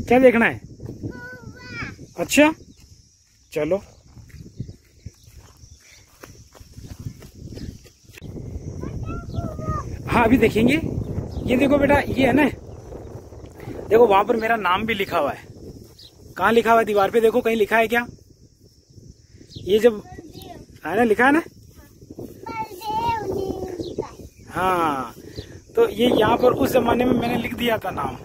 क्या देखना है? अच्छा चलो। हाँ अभी देखेंगे। ये देखो बेटा, ये है ना, देखो वहां पर मेरा नाम भी लिखा हुआ है। कहाँ लिखा हुआ है? दीवार पे देखो, कहीं लिखा है क्या? ये जब है ना, लिखा है ना। हाँ तो ये यहाँ पर उस जमाने में मैंने लिख दिया था नाम।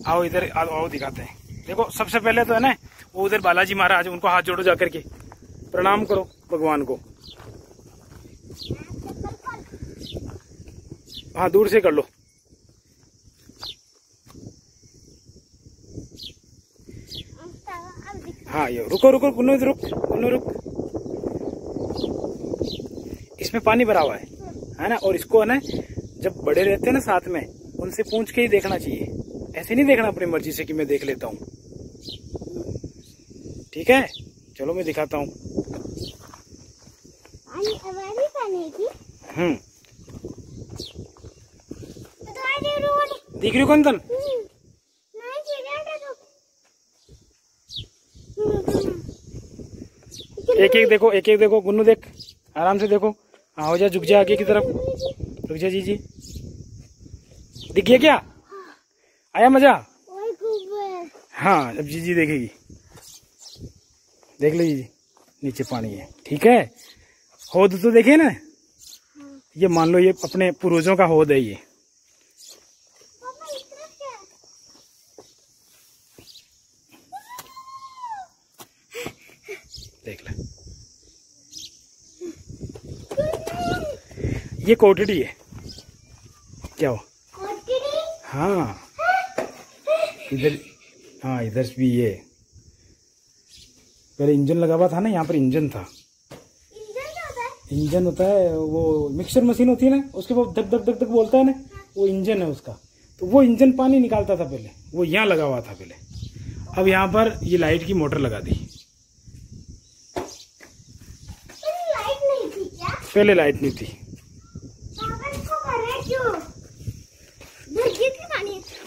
आओ इधर आओ दिखाते हैं। देखो सबसे पहले तो है ना, वो उधर बालाजी महाराज, उनको हाथ जोड़ो जाकर के, प्रणाम करो भगवान को। हाँ दूर से कर लो। हाँ ये रुको रुको गुन्नू, रुक गुन्नू रुक। इसमें पानी भरा हुआ है ना, और इसको है ना, जब बड़े रहते हैं ना साथ में, उनसे पूछ के ही देखना चाहिए। ऐसे नहीं देखना अपनी मर्जी से कि मैं देख लेता हूँ। ठीक है चलो मैं दिखाता हूँ। दिख रही कौन तन? एक एक देखो, एक एक देखो गुन्नू, देख आराम से देखो। हाँ हो जा, झुक जा आगे की तरफ, रुक जा। जी दिख गया क्या? आया मजा? हाँ अब जीजी देखेगी, देख लीजिए नीचे पानी है। ठीक है, हौद तो देखे ना, ये मान लो ये अपने पूर्वजों का हौद है ये। देख ले, ये कोटड़ी है। क्या हो? हाँ इधर, हाँ इधर भी ये पहले इंजन लगा हुआ था ना, यहाँ पर इंजन था। इंजन होता है, वो मिक्सर मशीन होती है ना, उसके बाद धक धक धक धक बोलता है ना, वो इंजन है उसका। तो वो इंजन पानी निकालता था पहले, वो यहाँ लगा हुआ था पहले। अब यहाँ पर ये लाइट की मोटर लगा दी। पहले लाइट नहीं थी।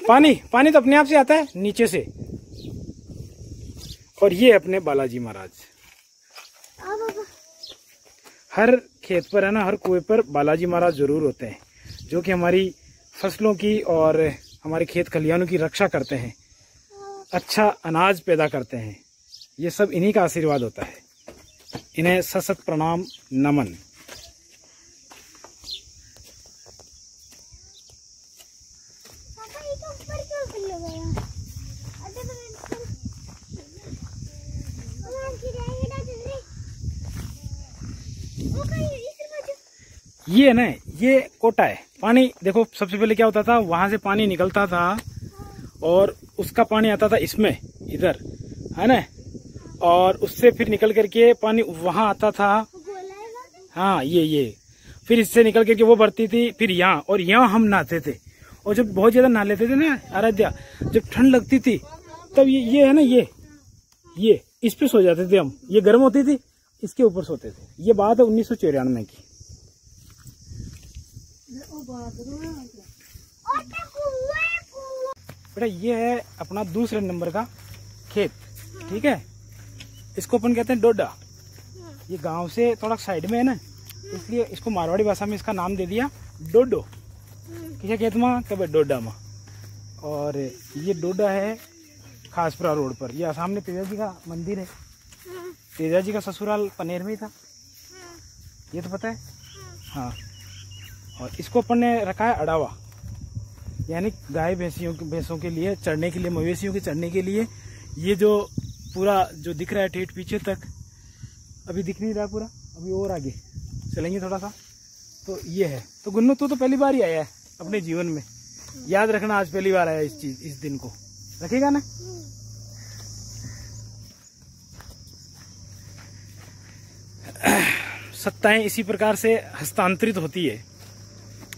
पानी तो अपने आप से आता है नीचे से। और ये अपने बालाजी महाराज, हर खेत पर है ना, हर कुएं पर बालाजी महाराज जरूर होते हैं, जो कि हमारी फसलों की और हमारे खेत खलिहानों की रक्षा करते हैं, अच्छा अनाज पैदा करते हैं। ये सब इन्हीं का आशीर्वाद होता है। इन्हें सशत प्रणाम नमन। ये ना, ये कोटा है। पानी देखो, सबसे पहले क्या होता था, वहां से पानी निकलता था और उसका पानी आता था इसमें, इधर है ना, और उससे फिर निकल करके पानी वहां आता था। हाँ ये फिर इससे निकल करके वो भरती थी, फिर यहाँ, और यहाँ हम नहाते थे। और जब बहुत ज्यादा नहा लेते थे ना आराध्या, जब ठंड लगती थी तब ये है ना, ये इस पे सो जाते थे हम। ये गर्म होती थी, इसके ऊपर सोते थे। ये बात है 1994 की। बेटा ये है अपना दूसरे नंबर का खेत। ठीक है, इसको अपन कहते हैं डोडा। ये गांव से थोड़ा साइड में है ना, इसलिए इसको मारवाड़ी भाषा में इसका नाम दे दिया डोडो। किसे खेत में कब डोडा में। और ये डोडा है खासपुरा रोड पर। ये सामने तेजा जी का मंदिर है। तेजा जी का ससुराल पनेर में ही था, ये तो पता है। हाँ, और इसको अपन ने रखा है अड़ावा, यानी गाय भैंसों के लिए चढ़ने के लिए, मवेशियों के चढ़ने के लिए। ये जो पूरा जो दिख रहा है ठेठ पीछे तक, अभी दिख नहीं रहा पूरा, अभी और आगे चलेंगे थोड़ा सा, तो ये है। तो गुन्नू तू तो पहली बार ही आया है अपने जीवन में, याद रखना, आज पहली बार आया इस दिन को, रखेगा ना। सत्ताएं इसी प्रकार से हस्तांतरित होती है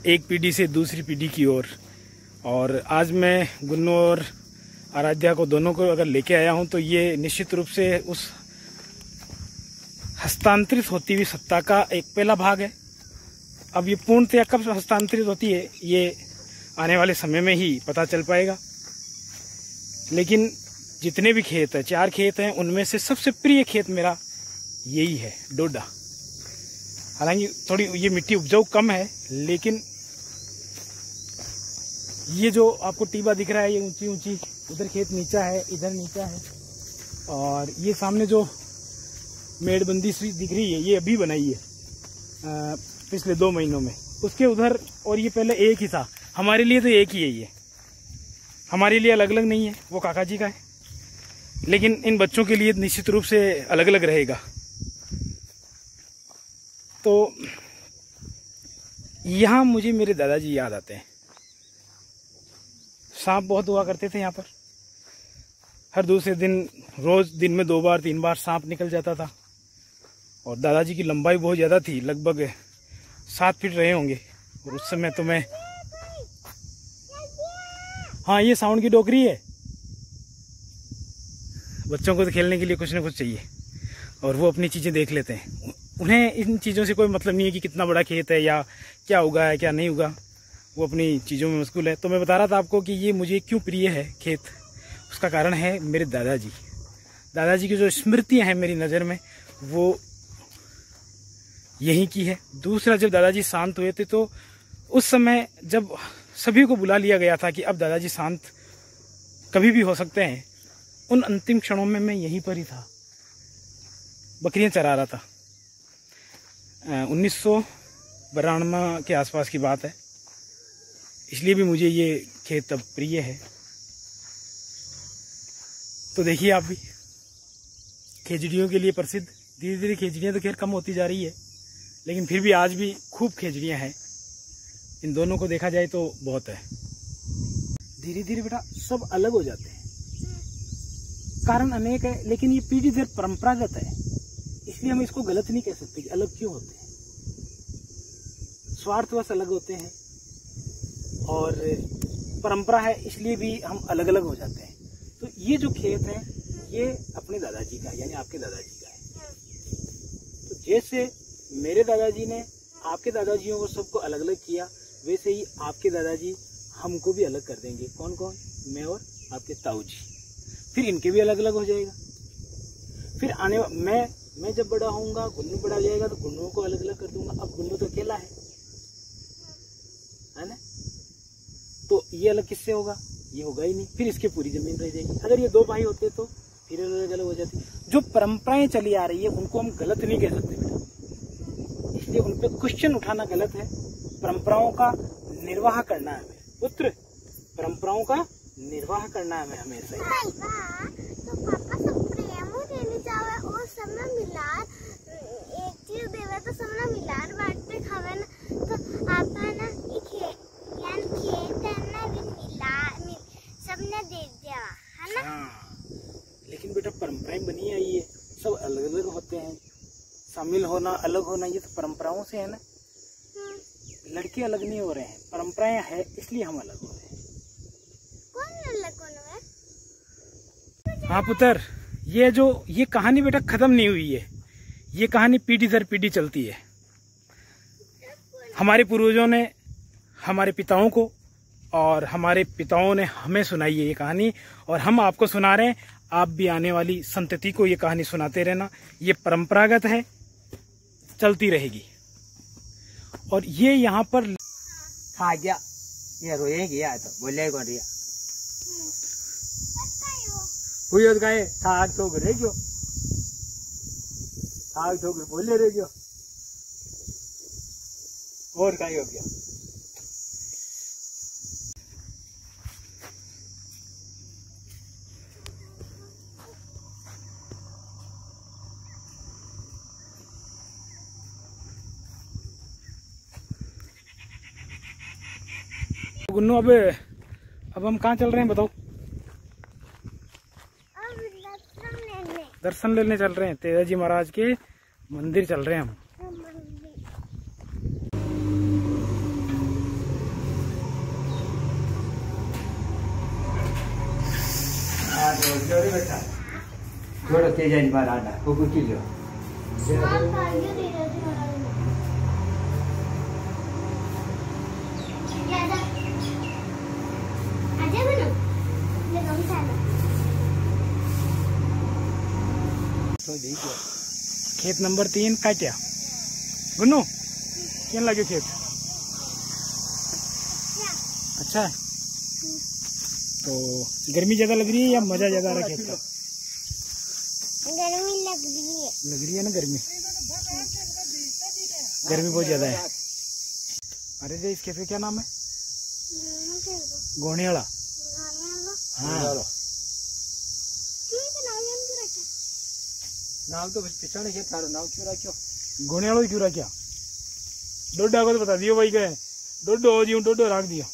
एक पीढ़ी से दूसरी पीढ़ी की ओर। और आज मैं गुन्नू और आराध्या को दोनों को अगर लेके आया हूं तो ये निश्चित रूप से उस हस्तांतरित होती हुई सत्ता का एक पहला भाग है। अब ये पूर्णतया कब हस्तांतरित होती है ये आने वाले समय में ही पता चल पाएगा। लेकिन जितने भी खेत हैं, 4 खेत हैं, उनमें से सबसे प्रिय खेत मेरा यही है, डोडा। हालांकि थोड़ी ये मिट्टी उपजाऊ कम है, लेकिन ये जो आपको टीबा दिख रहा है, ये ऊंची ऊंची, उधर खेत नीचा है, इधर नीचा है, और ये सामने जो मेड़बंदी सी दिख रही है ये अभी बनाई है पिछले 2 महीनों में। उसके उधर, और ये पहले एक ही था। हमारे लिए तो एक ही है, ये हमारे लिए अलग अलग नहीं है, वो काका जी का है, लेकिन इन बच्चों के लिए निश्चित रूप से अलग अलग रहेगा। तो यहाँ मुझे मेरे दादाजी याद आते हैं। सांप बहुत हुआ करते थे यहाँ पर, हर दूसरे दिन, रोज दिन में 2 बार 3 बार सांप निकल जाता था। और दादाजी की लंबाई बहुत ज़्यादा थी, लगभग 7 फीट रहे होंगे। और उस समय तो मैं, हाँ ये साउंड की टोकरी है। बच्चों को तो खेलने के लिए कुछ ना कुछ चाहिए, और वो अपनी चीज़ें देख लेते हैं। उन्हें इन चीज़ों से कोई मतलब नहीं है कि कितना बड़ा खेत है या क्या उगा है क्या नहीं उगा, वो अपनी चीज़ों में मशगूल है। तो मैं बता रहा था आपको कि ये मुझे क्यों प्रिय है खेत। उसका कारण है मेरे दादाजी। दादाजी की जो स्मृतियाँ हैं मेरी नज़र में, वो यहीं की है। दूसरा, जब दादाजी शांत हुए थे तो उस समय जब सभी को बुला लिया गया था कि अब दादाजी शांत कभी भी हो सकते हैं, उन अंतिम क्षणों में मैं यहीं पर ही था, बकरियां चरा रहा था। 1992 के आसपास की बात है, इसलिए भी मुझे ये खेत अब प्रिय है। तो देखिए आप भी, खेजड़ियों के लिए प्रसिद्ध। धीरे धीरे खेजड़ियाँ तो खैर कम होती जा रही है, लेकिन फिर भी आज भी खूब खेजड़ियाँ हैं। इन दोनों को देखा जाए तो बहुत है। धीरे धीरे बेटा सब अलग हो जाते हैं, कारण अनेक है, लेकिन ये पीढ़ी दर परंपरागत है, इसलिए हम इसको गलत नहीं कह सकते कि अलग क्यों होते हैं। स्वार्थवश अलग होते हैं, और परंपरा है इसलिए भी हम अलग अलग हो जाते हैं। तो ये जो खेत है ये अपने दादाजी का, यानी आपके दादाजी का है। तो जैसे मेरे दादाजी ने आपके दादाजियों को सबको अलग अलग किया, वैसे ही आपके दादाजी हमको भी अलग कर देंगे। कौन कौन? मैं और आपके ताऊ जी। फिर इनके भी अलग अलग हो जाएगा। फिर आने मैं जब बड़ा होऊंगा, गुन्नू बड़ा हो जाएगा, तो गुन्नू को अलग अलग कर दूंगा। अब गुन्नू तो अकेला है ना, तो ये अलग किससे होगा? ये होगा ही नहीं। फिर इसकी पूरी जमीन रह जाएगी। अगर ये 2 भाई होते तो फिर अलग अलग हो जाती। जो परंपराएं चली आ रही है उनको हम गलत नहीं कह सकते बेटा, इसलिए उन पे क्वेश्चन उठाना गलत है। परंपराओं का निर्वाह करना है हमें पुत्र, परंपराओं का निर्वाह करना है हमें हमेशा। तो पापा सब प्रेम देने जावे और सबना मिलार एक चीज देवे तो सबना मिलार बांटते खावे ना। तो आप है ना यान खेत है ना भी सबने दे दिया है ना। लेकिन बेटा परंपराएं बनी आई है, सब अलग अलग होते हैं। शामिल होना, अलग होना, ये तो परंपराओं से है ना। लड़के अलग नहीं हो रहे हैं, परंपराएं है इसलिए हम अलग हो रहे हैं। कौन अलग होना है? हाँ पुत्र, ये कहानी बेटा खत्म नहीं हुई है। ये कहानी पीढ़ी दर पीढ़ी चलती है। हमारे पूर्वजों ने हमारे पिताओं को, और हमारे पिताओं ने हमें सुनाई है ये कहानी, और हम आपको सुना रहे हैं। आप भी आने वाली संतति को ये कहानी सुनाते रहना। ये परंपरागत है, चलती रहेगी। और ये यहाँ पर खा गया, ये रोए गया तो बोले कौन रिया हुई गए साग ठोक रह गयो, साग ठोक बोले रह गयो और कहीं हो गया। गुन्नू अब अब हम कहाँ चल रहे हैं बताओ? अब दर्शन लेने। दर्शन लेने चल रहे हैं, तेजा जी महाराज के मंदिर चल रहे हैं हम। बेटा थोड़ा तेज है बार आना को कुछ लो आप आगे दे रहे थे ज्यादा आजा बनो ये कम साला तो देखो खेत नंबर 3 काट्या गुन्नू क्या लगे खेत? अच्छा है। तो गर्मी ज्यादा लग रही है या मजा ज्यादा आ रहा है खेत का? गर्मी लग रही है। लग रही है ना गर्मी, गर्मी बहुत ज्यादा है। अरे जी इस खेत का क्या नाम है? गोनेवाला। हाँ नाम तो पिछाड़े खेत थारो नाम क्यों रखो? गोनेवाला क्यों रखा? डोडा को तो बता दियो भाई के डोडो हो जी डोडो रख दियो।